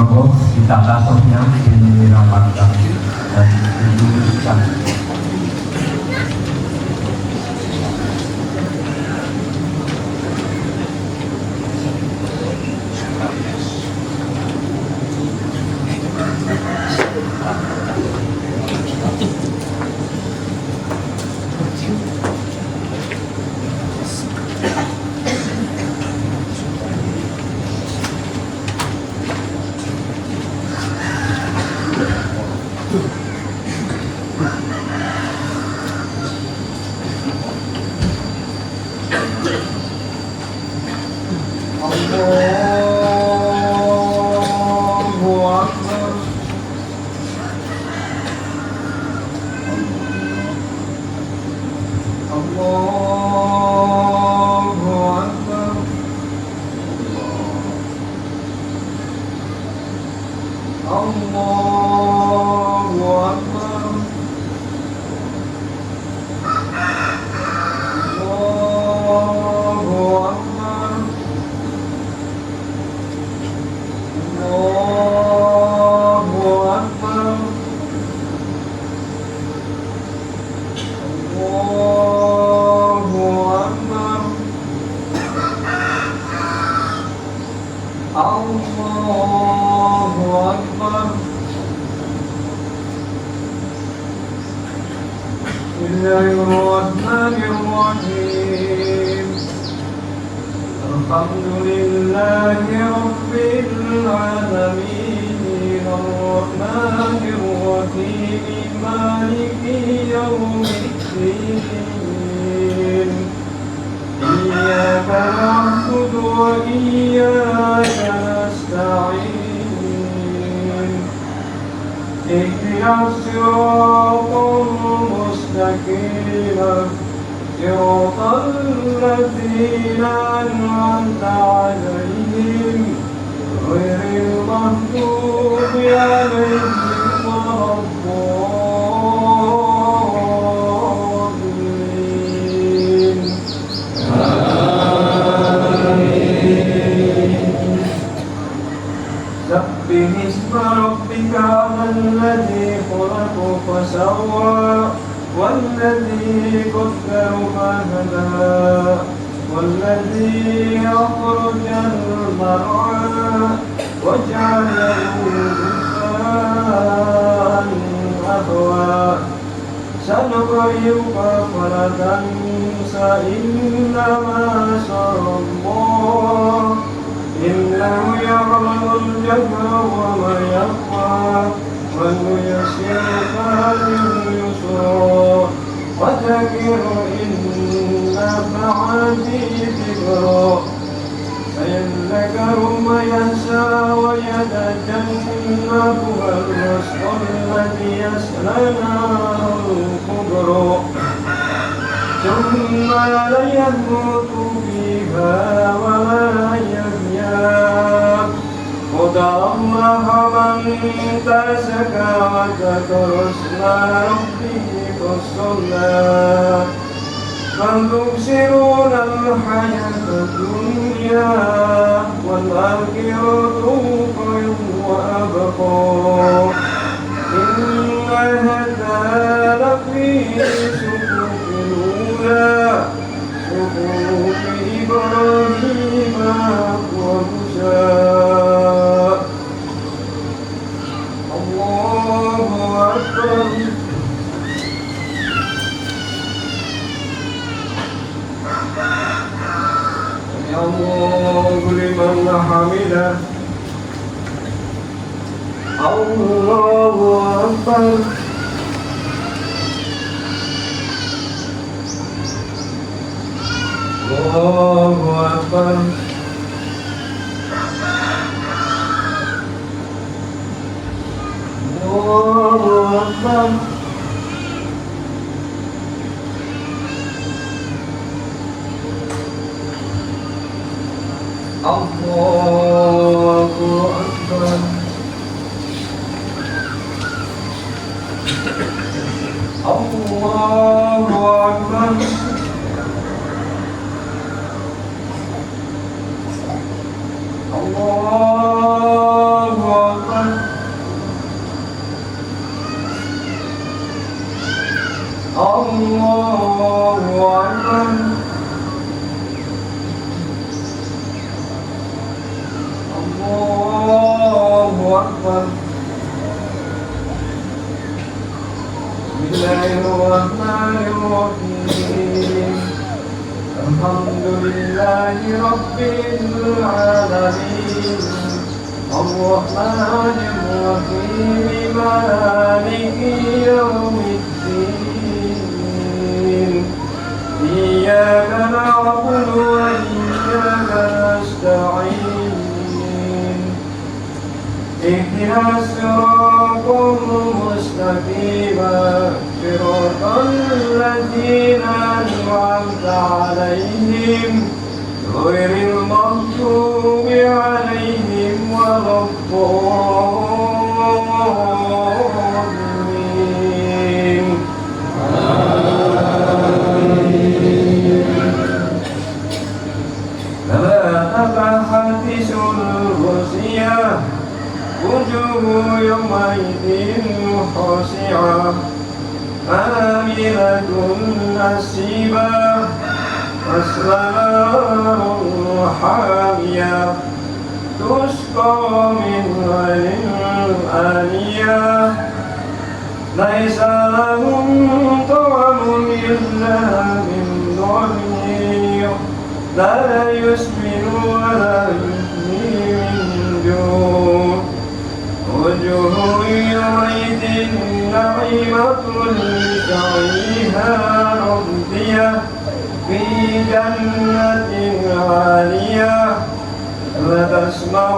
Monggo ditata sopnya dirapatkan dan diluruskan. Bismillahirrahmanirrahim. Alhamdulillahi Rabbil alamin. Ar-Rahmanir-Rahim. Maliki yawmiddin. Iyyaka na'budu wa iyyaka nasta'in. Ihdinas siratal mustaqim. صراط الذين أنعمت عليهم غير المغضوب عليهم ولا الضالين. سبح اسم ربك الذي خلق فسوى والذي قدر فهدى والذي أخرج المرعى وجعله غثاء أحوى سنقرئك فلا تنسى إنما شاء الله إنه يعلم الجهر وما يخفى ونيسرك لليسرى وذكر إن نفعت الذكرى سيذكر من يخشى ويتجنبها الأشقى الذي يصلى نارا الكبرى ثم لا يموت فيها ولا يحيا قد أفلح من تزكى وذكر اسم ربه فصلى بل تؤثرون الحياة الدنيا والآخرة خير وأبقى إن هذا لفي صحف الأولى صحف إبراهيم وموسى. الله أكبر. الله لمن حمده. الله أكبر. الله أكبر. الله أكبر. الله أكبر. الله أكبر. الله أكبر. العالمين الرحمن الرحيم مالك يوم الدين إياك نعبد وإياك نستعين اهدنا الصراط المستقيم صراط الذين أنعمت عليهم غير المغضوب عليهم ولا الضالين فلا تبحث الرسيا وجوه يومئذ خاشعة عاملة نصيبة تصلى نارا حامية تسقى من عين آنية ليس لهم طعم إلا من ضريع لا يسمن ولا يغني من جوع وجوه يومئذ نعيمة لسعيها راضية في جنة عالية لا تسمع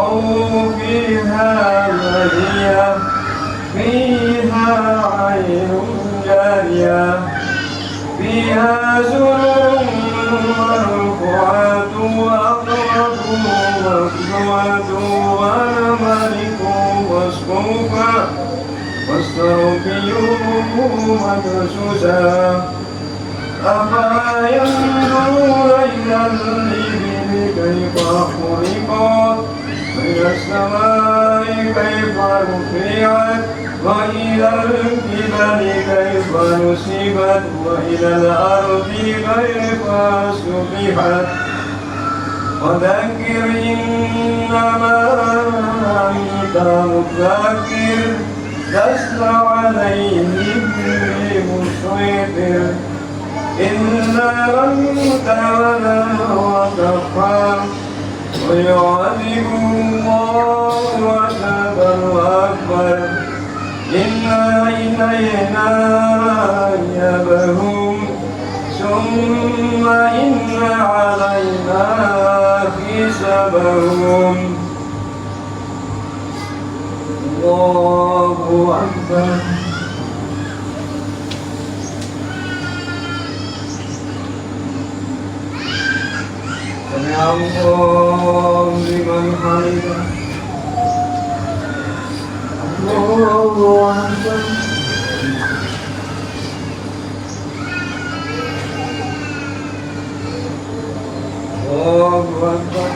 فيها لاغية فيها عين جارية فيها سرر مرفوعة وأكواب مفتوحة ونمارق مصفوفة واسترقيوا مدسوسا أفلا ينظرون إلى الإبل كيف خلقت وإلى السماء كيف رفعت وإلى الجبال كيف نصبت وإلى الأرض كيف سطحت وذكر إنما أنت مذكر لست عليهم بمسيطر إلا من تولى وكفر ويعذب الله عذابا أكبر إن إلينا إيابهم ثم إن علينا حسابهم الله أكبر سمع الله لمن حمده الله أكبر الله أكبر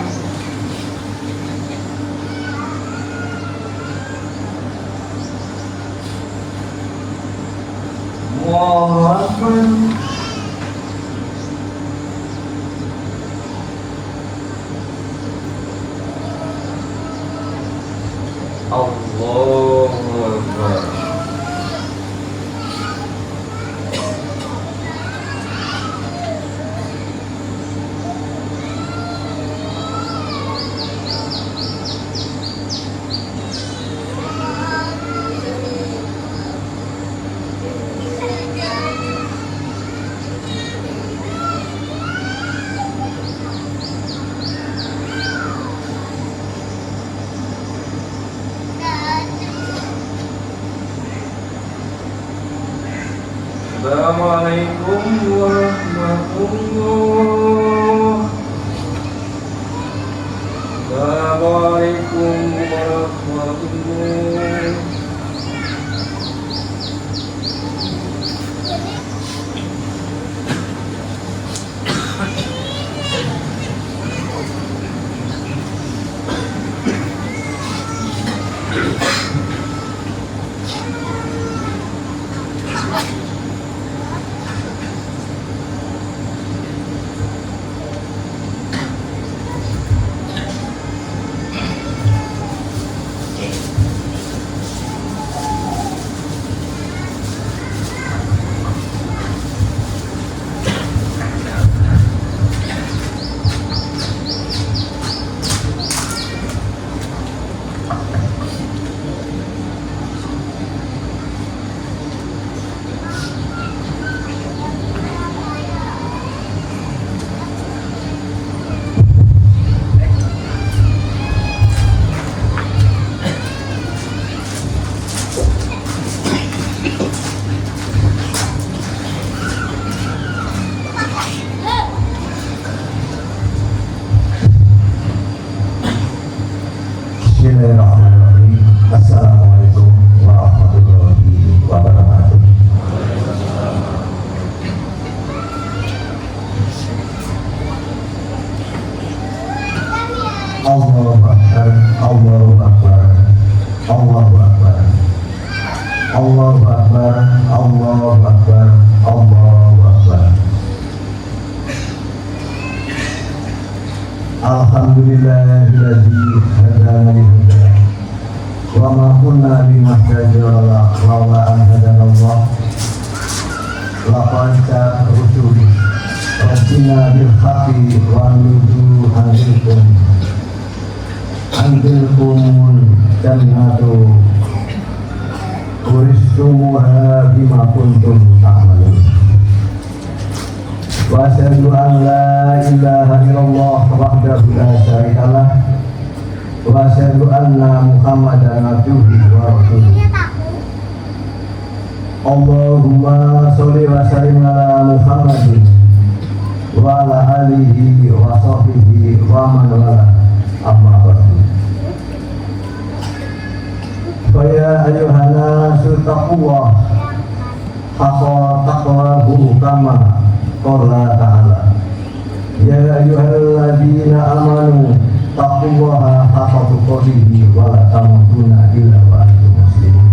الله أكبر الله أكبر Assalamualaikum warahmatullah. Assalamualaikum warahmatullah. Assalamualaikum warahmatullahi wabarakatuh. Allahu Akbar, Allahu Akbar, Allahu Akbar, Allahu Akbar, Allahu Akbar, Allahu Akbar. Alhamdulillahilladzi hadana li-hadza wa ma kunna linahtadiya laula an hadana Allah. Laqad jaa rusuli rabbina bil haqqi wa nudu anzilkumul jannatu uristumuha bima kuntum ta'malun. Wa asyhadu an la ilaha illallah wahdahu la syarikalah wa asyhadu anna Muhammadan abduhu wa rasuluh. Allahumma sholli wa sallim ala Muhammadin wa ala alihi wa sahbihi wa man wala, amma ba'du. Fa ya ayyuhan nasu taqwa haqqa taqwahu kama qala ta'ala ya ayyuhalladzina amanu taqullaha haqqa tuqatih wa la tamutunna illa wa antum muslimun.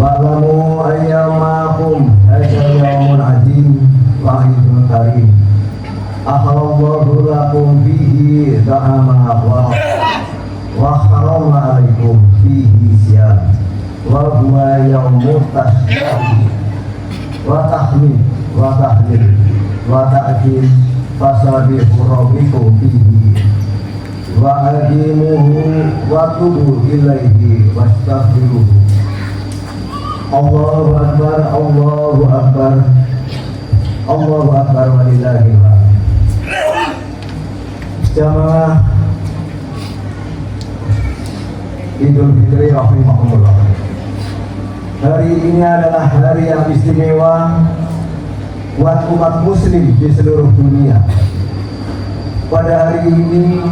Wa'lamu ayyamakum hadza yawmun 'azim wa 'idun karim akhalallahu lakum fihi ta'ama wa harama 'alaikum fihi siyam wa huwa yawmut tashriq wa tahmid wa tahlil wa ta'jil fasabihu rabbikum fihi wa aqimuhu wa tubu ilaihi wastaghfiruhu. Allahu Akbar, Allahu Akbar, Allahu Akbar walillahil hamd. Jamaah Idul Fitri rahimahumullah. Hari ini adalah hari yang istimewa buat umat muslim di seluruh dunia. Pada hari ini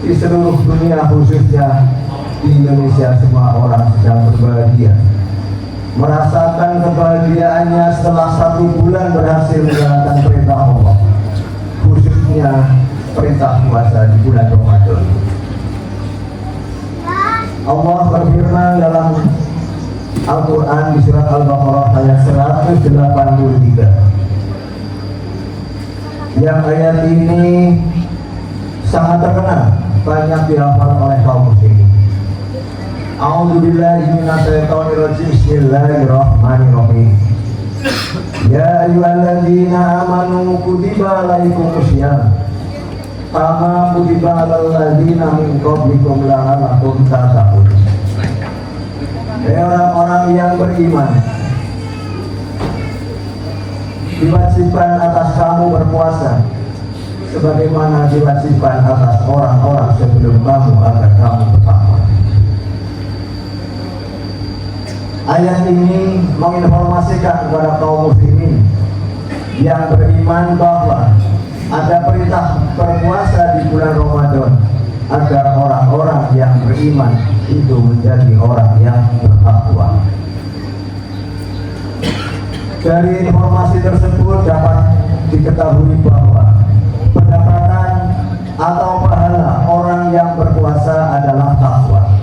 di seluruh dunia, khususnya di Indonesia, semua orang sedang berbahagia, merasakan kebahagiaannya setelah 1 bulan berhasil menjalankan perintah Allah, khususnya perintah puasa di bulan Ramadan. Allah berfirman dalam Al-Quran di surat Al-Baqarah ayat 183. Yang ayat ini sangat terkenal, banyak dihafal oleh kaum muslimin. A'udzubillahi minasyaitonirrajim. Bismillahirrahmanirrahim. Ya ayyuhalladzina amanu kutiba alaikumusiyam kama kutiba alal ladzina min qablikum la'allakum tattaqun. Hai orang-orang yang beriman, diwajibkan atas kamu berpuasa sebagaimana diwajibkan atas orang-orang sebelum kamu agar kamu bertakwa. Ayat ini menginformasikan kepada kaum muslimin yang beriman bahwa ada perintah berpuasa di bulan Ramadan agar orang-orang yang beriman itu menjadi orang yang bertakwa. Dari informasi tersebut dapat diketahui bahwa pendapatan atau pahala orang yang berpuasa adalah takwa.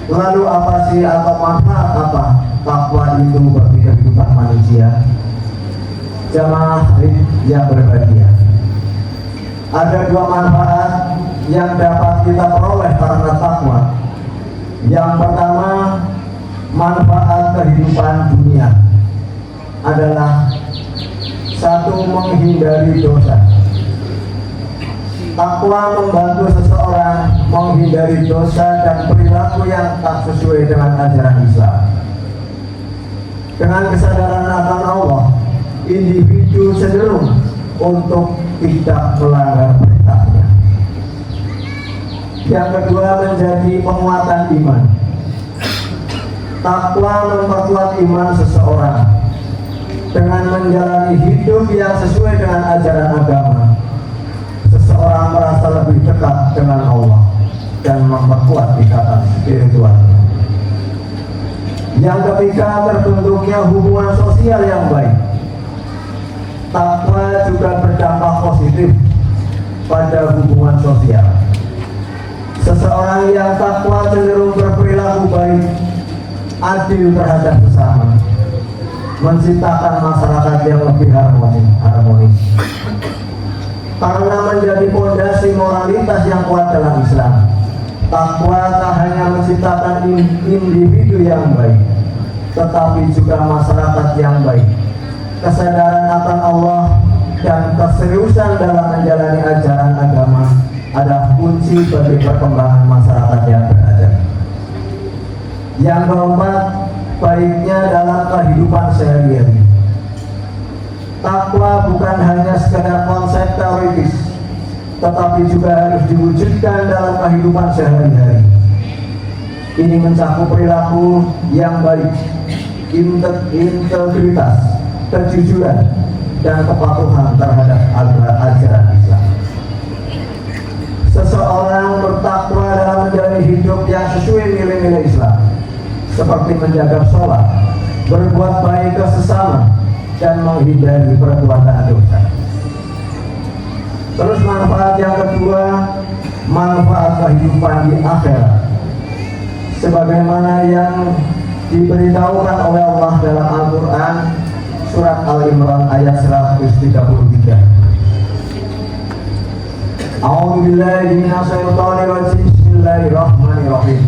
Lalu apa sih atau manfaat apa takwa itu bagi kehidupan manusia? Jamaah yang berbahagia, ada 2 manfaat yang dapat kita peroleh karena takwa. Yang pertama, manfaat kehidupan dunia adalah 1, menghindari dosa. Takwa membantu seseorang menghindari dosa dan perilaku yang tak sesuai dengan ajaran Islam. Dengan kesadaran akan Allah, individu cenderung untuk tidak melanggar perintahnya. Yang kedua, menjadi penguatan iman. Takwa memperkuat iman seseorang dengan menjalani hidup yang sesuai dengan ajaran agama. Seseorang merasa dekat dengan Allah dan memperkuat ikatan spiritual. Yang ketiga, terbentuknya hubungan sosial yang baik. Takwa juga berdampak positif pada hubungan sosial. Seseorang yang takwa cenderung berperilaku baik, adil terhadap sesama, menciptakan masyarakat yang lebih harmonis. Karena menjadi fondasi moralitas yang kuat dalam Islam, takwa tak hanya menciptakan individu yang baik, tetapi juga masyarakat yang baik. Kesadaran akan Allah dan keseriusan dalam menjalani ajaran agama adalah kunci bagi perkembangan masyarakat yang beradab. Yang keempat, baiknya dalam kehidupan sehari-hari. Takwa bukan hanya sekadar konsep teoritis, tetapi juga harus diwujudkan dalam kehidupan sehari-hari. Ini mencakup perilaku yang baik, integritas, kejujuran, dan kepatuhan terhadap ajaran Islam. Seseorang bertakwa dalam menjalani hidup yang sesuai nilai-nilai Islam, seperti menjaga sholat, berbuat baik ke sesama, dan menghindari perbuatan dosa. Terus manfaat yang kedua, manfaat kehidupan di akhirat, sebagaimana yang diberitahukan oleh Allah dalam Al-Quran surat Al-Imran ayat 133. A'udzubillahi minasyaitonir rajim. Bismillahirrahmanirrahim.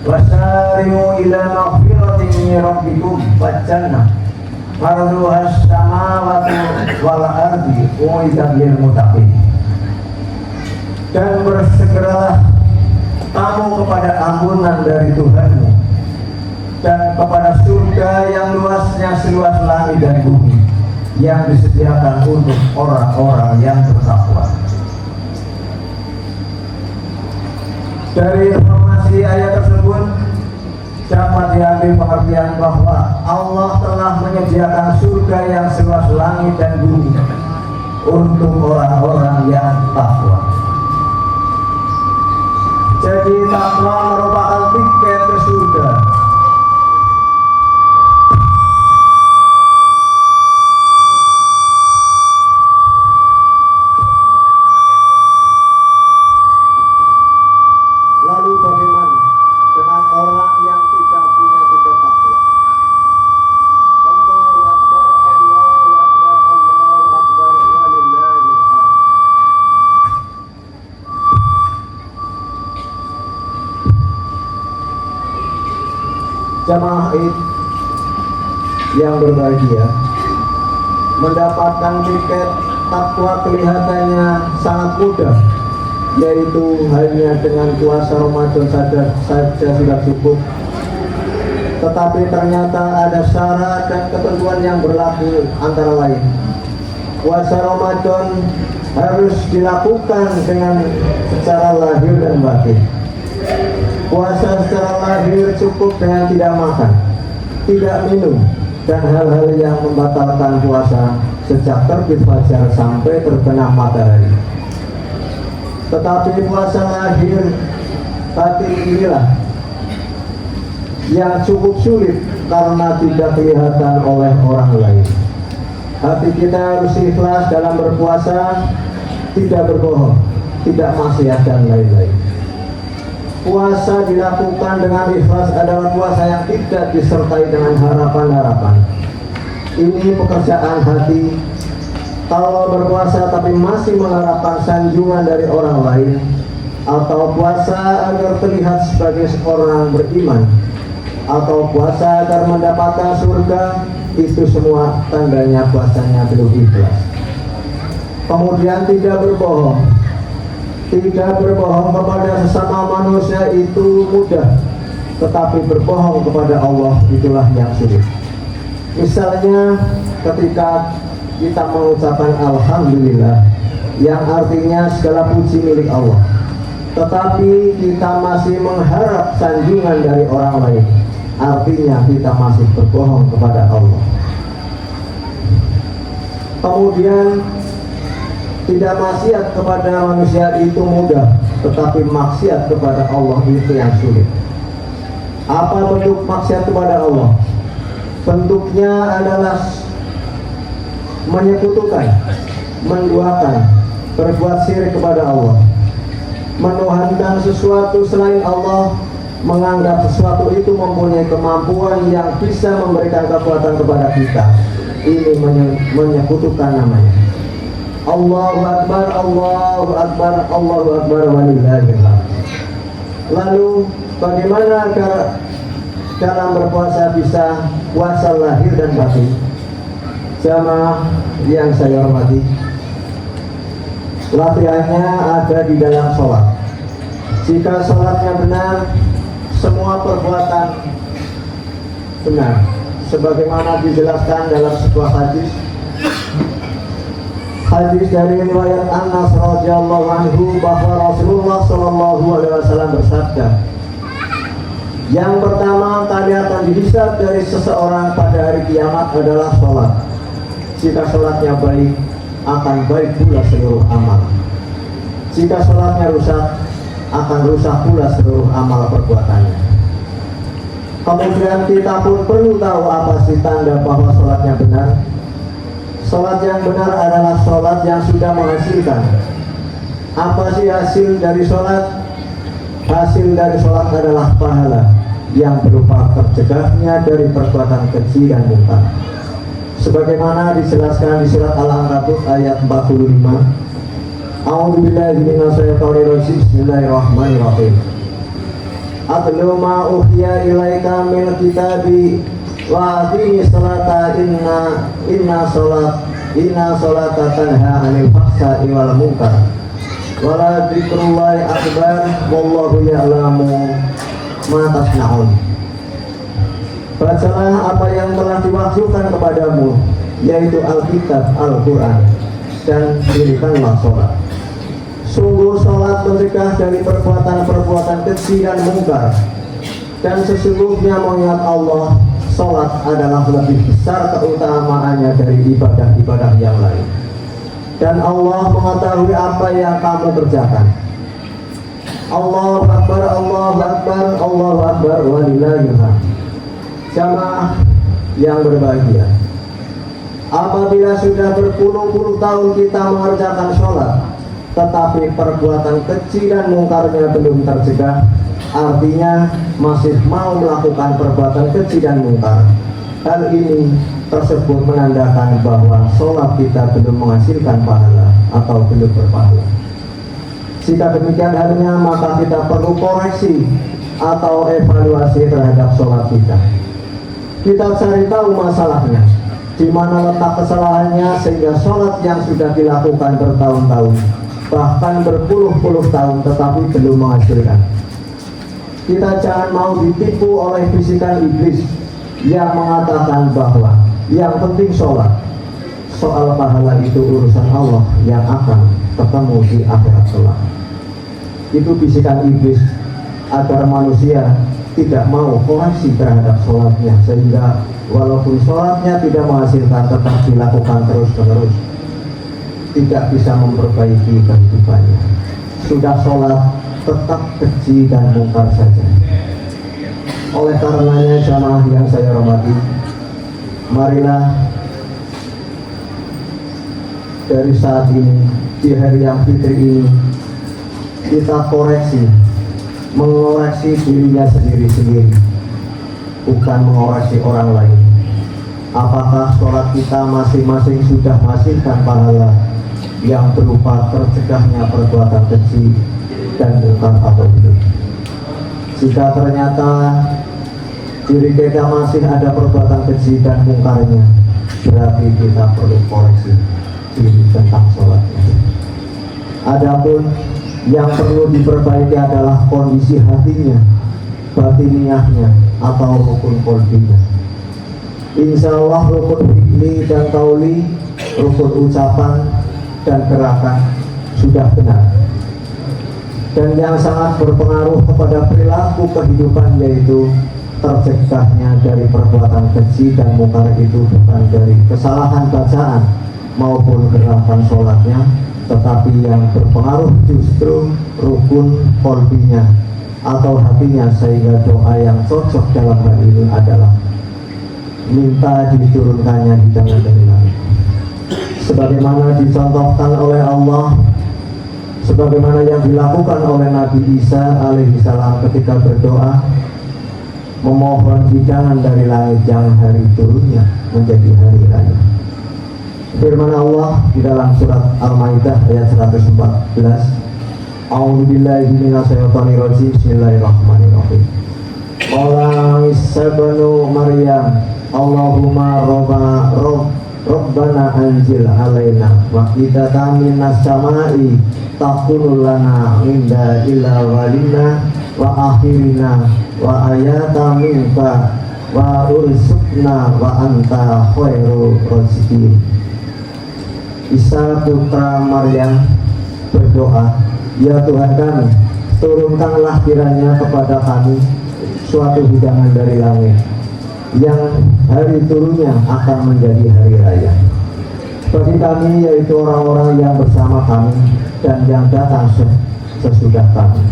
Wasari'u ila maghfiratin min rabbikum wa jannah 'arduhas samawati wal ardi u'iddat lil muttaqin. Dan bersegeralah kamu kepada ampunan dari Tuhanmu dan kepada surga yang luasnya seluas langit dan bumi, yang disediakan untuk orang-orang yang bertakwa. Dari informasi ayat tersebut dapat diambil pengertian bahwa Allah telah menyediakan surga yang seluas langit dan bumi untuk orang-orang yang takwa. Jadi takwa merupakan tiket ke surga. Lalu bagaimana dengan orang yang tidak punya tiket takwa? Allahu Akbar, Allahu Akbar, Allahu Akbar, walillahil hamd. Jamaah Id yang berbahagia, mendapatkan tiket takwa kelihatannya sangat mudah, yaitu hanya dengan puasa Ramadan saja sudah cukup. Tetapi ternyata ada syarat dan ketentuan yang berlaku, antara lain puasa Ramadan harus dilakukan dengan secara lahir dan batin. Puasa secara lahir cukup dengan tidak makan, tidak minum, dan hal-hal yang membatalkan puasa sejak terbit fajar sampai terbenam matahari. Tetapi puasa lahir batin inilah yang cukup sulit karena tidak kelihatan oleh orang lain. Hati kita harus ikhlas dalam berpuasa, tidak berbohong, tidak maksiat, dan lain-lain. Puasa dilakukan dengan ikhlas adalah puasa yang tidak disertai dengan harapan-harapan. Ini pekerjaan hati. Kalau berpuasa tapi masih mengharapkan sanjungan dari orang lain, atau puasa agar terlihat sebagai seorang beriman, atau puasa agar mendapatkan surga, itu semua tandanya puasanya belum ikhlas. Kemudian tidak berbohong. Tidak berbohong kepada sesama manusia itu mudah, tetapi berbohong kepada Allah itulah yang sulit. Misalnya ketika kita mengucapkan Alhamdulillah, yang artinya segala puji milik Allah, tetapi kita masih mengharap sanjungan dari orang lain, artinya kita masih berbohong kepada Allah. Kemudian Tidak maksiat kepada manusia itu mudah, tetapi maksiat kepada Allah itu yang sulit. Apa bentuk maksiat kepada Allah? Bentuknya adalah menyekutukan, menduakan, berbuat syirik kepada Allah, menuhankan sesuatu selain Allah, menganggap sesuatu itu mempunyai kemampuan yang bisa memberikan kekuatan kepada kita. Ini menyekutukan namanya. Allahu Akbar, Allahu Akbar, Allahu Akbar, walillahil hamd. Lalu bagaimana dalam berpuasa bisa puasa lahir dan batin? Jamaah yang saya hormati, latihannya ada di dalam sholat. Jika sholatnya benar, semua perbuatan benar, sebagaimana dijelaskan dalam sebuah hadis dari riwayat Anas radhiyallahu anhu bahwa Rasulullah sallallahu alaihi wasallam bersabda, yang pertama kali akan dihisab dari seseorang pada hari kiamat adalah sholat. Jika sholatnya baik, akan baik pula seluruh amal. Jika sholatnya rusak, akan rusak pula seluruh amal perbuatannya. Kemudian kita pun perlu tahu apa sih tanda bahwa sholatnya benar. Sholat yang benar adalah sholat yang sudah menghasilkan. Apa sih hasil dari sholat? Hasil dari sholat adalah pahala yang berupa tercegahnya dari perbuatan keji dan munkar. Sebagaimana dijelaskan di surat Al-Ankabut ayat 45. A'udzubillahi minasyaitonir rajim. Bismillahirrahmanirrahim. Atlu ma uhiya ilaika min kitabi wa aqimi sholata inna sholata tanha 'anil fahsya'i wal munkar. Wala dzikrullahi akbar wallahu ya'lamu ma tasna'un. Bacalah apa yang telah diwahyukan kepadamu, yaitu Alkitab, Al-Quran, dan dirikanlah sholat. Sungguh sholat mencegah dari perbuatan-perbuatan keji dan mungkar, dan sesungguhnya mengingat Allah, sholat adalah lebih besar keutamaannya dari ibadah-ibadah yang lain. Dan Allah mengetahui apa yang kamu kerjakan. Allahu Akbar, Allahu Akbar, Allahu Akbar, walillahil hamd. Jamaah yang berbahagia, apabila sudah berpuluh-puluh tahun kita mengerjakan sholat, tetapi perbuatan keji dan mungkarnya belum tercegah, artinya masih mau melakukan perbuatan keji dan mungkar. Hal ini tersebut menandakan bahwa sholat kita belum menghasilkan pahala atau belum berpahala. Jika demikian halnya, maka kita perlu koreksi atau evaluasi terhadap sholat kita. Kita cari tahu masalahnya, di mana letak kesalahannya, sehingga sholat yang sudah dilakukan bertahun-tahun, bahkan berpuluh-puluh tahun, tetapi belum menghasilkan. Kita jangan mau ditipu oleh bisikan iblis yang mengatakan bahwa yang penting sholat, soal pahala itu urusan Allah yang akan ketemu di akhirat kelak. Itu bisikan iblis agar manusia tidak mau koreksi terhadap sholatnya, sehingga walaupun sholatnya tidak menghasilkan, tetap dilakukan terus-menerus, tidak bisa memperbaiki kehidupannya. Sudah sholat, tetap keji dan mungkar saja. Oleh karenanya, jamaah yang saya hormati, marilah dari saat ini, di hari yang fitri ini, kita koreksi, mengoreksi dirinya sendiri-sendiri, bukan mengoreksi orang lain. Apakah sholat kita masing-masing sudah menghasilkan pahala yang berupa tercegahnya perbuatan keji dan mungkar atau belum? Jika ternyata diri kita masih ada perbuatan keji dan mungkarnya, berarti kita perlu koreksi diri tentang sholatnya. Adapun yang perlu diperbaiki adalah kondisi hatinya, batiniahnya, atau rukun qalbinya. Insya Allah rukun fikri dan qauli, rukun ucapan dan gerakan sudah benar. Dan yang sangat berpengaruh kepada perilaku kehidupan, yaitu tercegahnya dari perbuatan keji dan mungkar itu bukan dari kesalahan bacaan maupun gerakan sholatnya, tetapi yang berpengaruh justru rukun kolbinya atau hatinya, sehingga doa yang cocok dalam hal ini adalah minta diturunkannya hidangan dari langit, sebagaimana dicontohkan oleh Allah, sebagaimana yang dilakukan oleh Nabi Isa alaihissalam ketika berdoa memohon hidangan dari langit yang hari turunnya menjadi hari raya. Firman Allah di dalam surat Al-Maidah ayat 114, A'udzubillahi minasyaitonirrajim, bismillahirrahmanirrahim. Qala Isa ibnu Maryam, Allahumma Rabbana anzil alaina ma'idatan minas samai takunu lana inda ila walina wa akhirina wa ayata minka wa ursukna wa anta khairu raziqin. Isa putra Maryam berdoa, ya Tuhan kami, turunkanlah kiranya kepada kami suatu hidangan dari langit yang hari turunnya akan menjadi hari raya bagi kami, yaitu orang-orang yang bersama kami dan yang datang sesudah kami,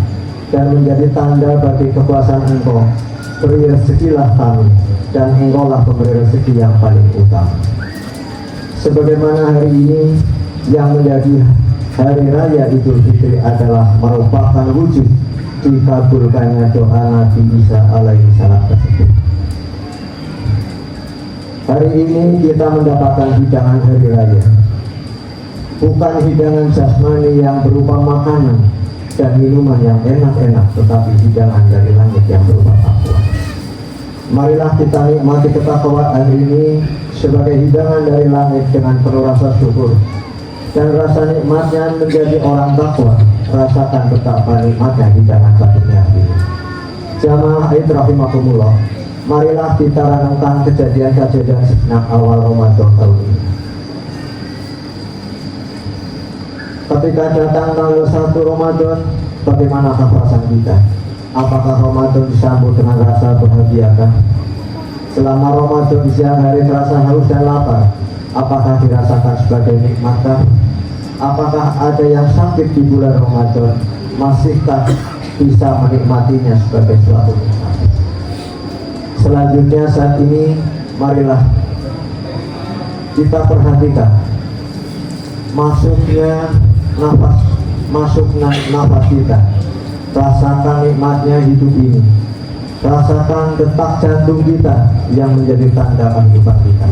dan menjadi tanda bagi kekuasaan Engkau. Beri rezekilah kami, dan Engkaulah pemberi rezeki yang paling utama. Sebagaimana hari ini yang menjadi hari raya Idul Fitri adalah merupakan wujud dikabulkannya doa Nabi Isa alaihissalam tersebut. Hari ini kita mendapatkan hidangan hari raya, bukan hidangan jasmani yang berupa makanan dan minuman yang enak-enak, tetapi hidangan dari langit yang berupa takwa. Marilah kita nikmati ketakwaan hari ini sebagai hidangan dari langit dengan penuh rasa syukur, dan rasa nikmatnya menjadi orang takwa. Rasakan betapa nikmatnya hidangan batinnya ini. Jamaah Id rahimakumullah, marilah kita renungkan kejadian-kejadian sejenak awal Ramadan tahun ini. Ketika datang tanggal 1 Ramadan, bagaimanakah perasaan kita? Apakah Ramadan disambut dengan rasa bahagia? Selama Ramadan di siang hari terasa haus dan lapar, apakah dirasakan sebagai nikmat? Apakah ada yang sakit di bulan Ramadan, masihkah bisa menikmatinya sebagai suatu nikmat? Selanjutnya saat ini, marilah kita perhatikan masuknya nafas kita. Rasakan nikmatnya hidup ini. Rasakan detak jantung kita yang menjadi tanda kehidupan kita.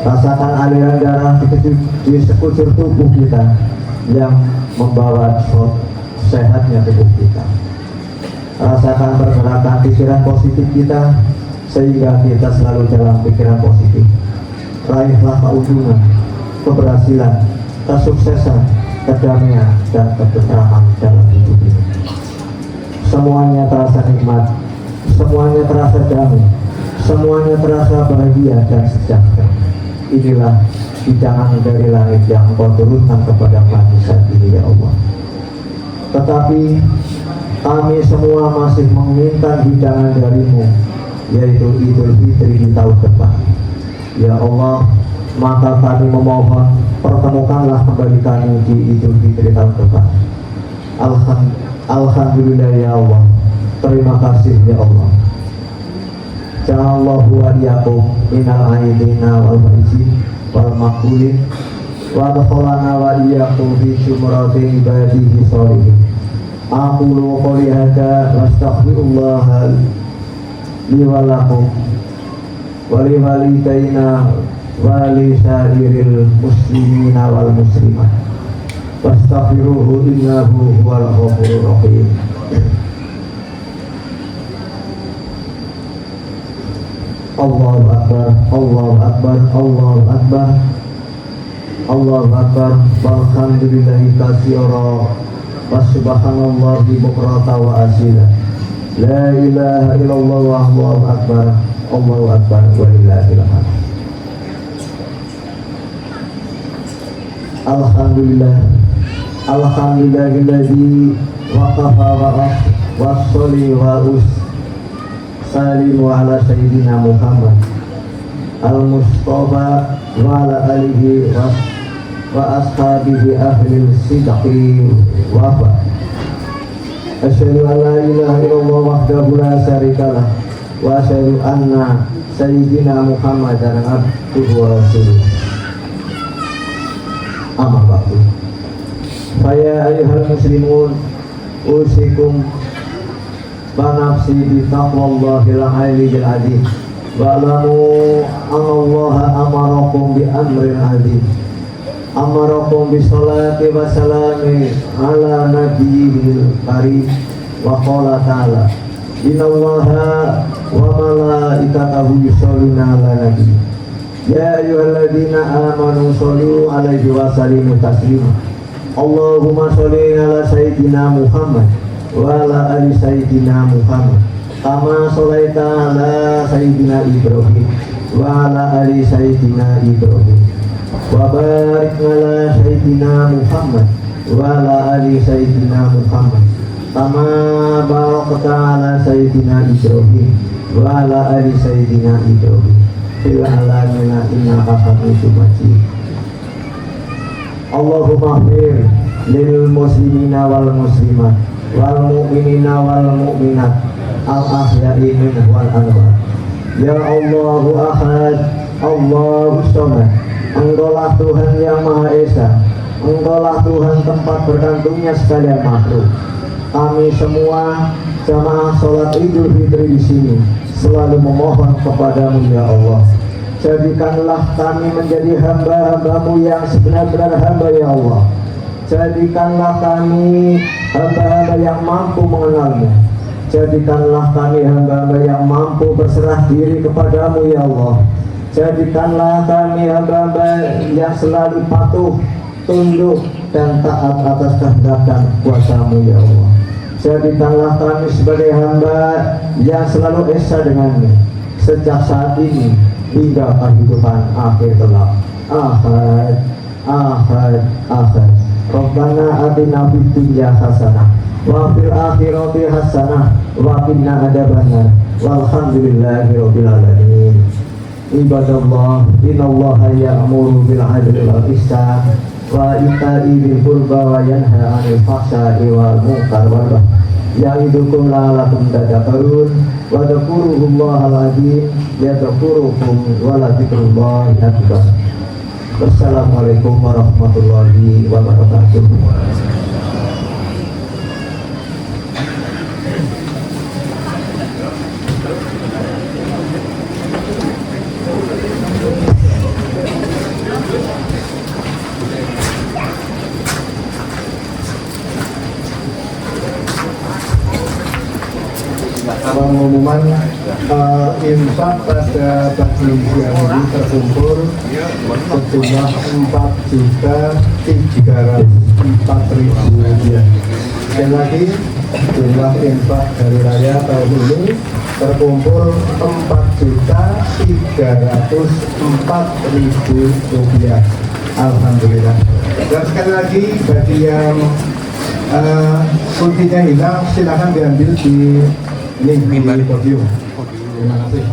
Rasakan aliran darah di sekujur tubuh kita yang membawa sehatnya tubuh kita. Rasakan pergerakan pikiran positif kita sehingga kita selalu dalam pikiran positif. Raihlah keuntungan, keberhasilan, kesuksesan, kedamaian, dan ketentraman dalam hidup ini. Semuanya terasa nikmat, semuanya terasa damai, semuanya terasa bahagia dan sejahtera. Inilah hidangan dari langit yang Engkau turunkan kepada kami saat ini, ya Allah. Tetapi kami semua masih menginginkan hidangan dari-Mu, yaitu Idul Fitri di tahun depan. Ya Allah, maka kami memohon, pertemukanlah kembali kami di Idul Fitri tahun depan. Alhamdulillah ya Allah, terima kasih ya Allah. Ja'allahu wa iyyakum minal aidina wal faizin wal maqbulin wa adkhalana wa iyyakum fi syumrati ibadihi sholihin. Aqulu qouli hadza wa astaghfirullah li wa lakum wa li walidayna wa li sairil muslimina wal muslimat. Wastaghfiruhu innahu huwal ghafurur rahim. Allahu akbar, Allahu akbar, Allahu akbar, Allahu akbar. Walhamdulillahi katsira wa subhanallahi bukrata wa asila. La ilaha illallah wa Allahu akbar, Allahu akbar wa lillahil hamd. Alhamdulillah, alhamdulillahilladzi waqafa wa sholli wa salimu ala sayyidina Muhammad al-Mustafa wa ala alihi وأصحابه أهل الصدق وفاء. أشهد أن لا إله إلا الله وحده لا شريك له وأشهد أن سيدنا محمدا عبده ورسوله. أما بعد فيا أيها المسلمون أوصيكم ونفسي بتقوى الله العلي العظيم واعلموا أن الله أمركم بأمر عظيم أمركم بالصلاة والسلام على نبيه الكريم وقال تعالى إن الله وملائكته يصلون على النبي يا أيها الذين آمنوا صلوا عليه وسلموا تسليما اللهم صل على سيدنا محمد وعلى آل سيدنا محمد كما صليت على سيدنا إبراهيم وعلى آل سيدنا إبراهيم وبارك على سيدنا محمد وعلى آل سيدنا محمد كما باركت على سيدنا إبراهيم وعلى آل سيدنا إبراهيم في العالمين إنك حميد مجيد. Allahumma ighfir lil muslimina wal muslimat wal mu'minina wal mu'minat al ahya'i minhum wal amwat. Ya Allahu ahad, Allahu samad. Engkaulah Tuhan yang Maha Esa, Engkaulah Tuhan tempat bergantungnya sekalian makhluk. Kami semua jamaah sholat Idul Fitri di sini selalu memohon kepadamu ya Allah. Jadikanlah kami menjadi hamba-hambamu yang sebenar-benar hamba ya Allah. Jadikanlah kami hamba-hamba yang mampu mengenalmu. Jadikanlah kami hamba-hamba yang mampu berserah diri kepadamu ya Allah. Jadikanlah kami hamba-hamba yang selalu patuh, tunduk dan taat atas kehendak dan kuasamu ya Allah. Jadikanlah kami sebagai hamba yang selalu esa denganmu sejak saat ini hingga kehidupan akhir kelak. Ahad, ahad, ahad. Rabbana atina fid dunya hasanah wa fil akhirati hasanah wa qina adzabannar. Walhamdulillahi rabbil alamin. Ibadallah, innallaha ya'muru bil 'adli wal ihsan wa ita'i dzil qurba wa yanha 'anil fahsya'i wal munkar wal baghi. Ya'idukum la'allakum tadhakkarun wa dzkurullaha al-'azim yadhkurukum wa la dzikrullahi akbar. Wassalamualaikum warahmatullahi wabarakatuh. Pengumuman infak pada pagi siang ini terkumpul sejumlah 4.304.000 rupiah. Sekali lagi, jumlah infak hari raya tahun ini terkumpul 4.304.000 rupiah. Alhamdulillah. Dan sekali lagi bagi yang kuncinya hilang, silakan diambil di ini di podium. Terima kasih.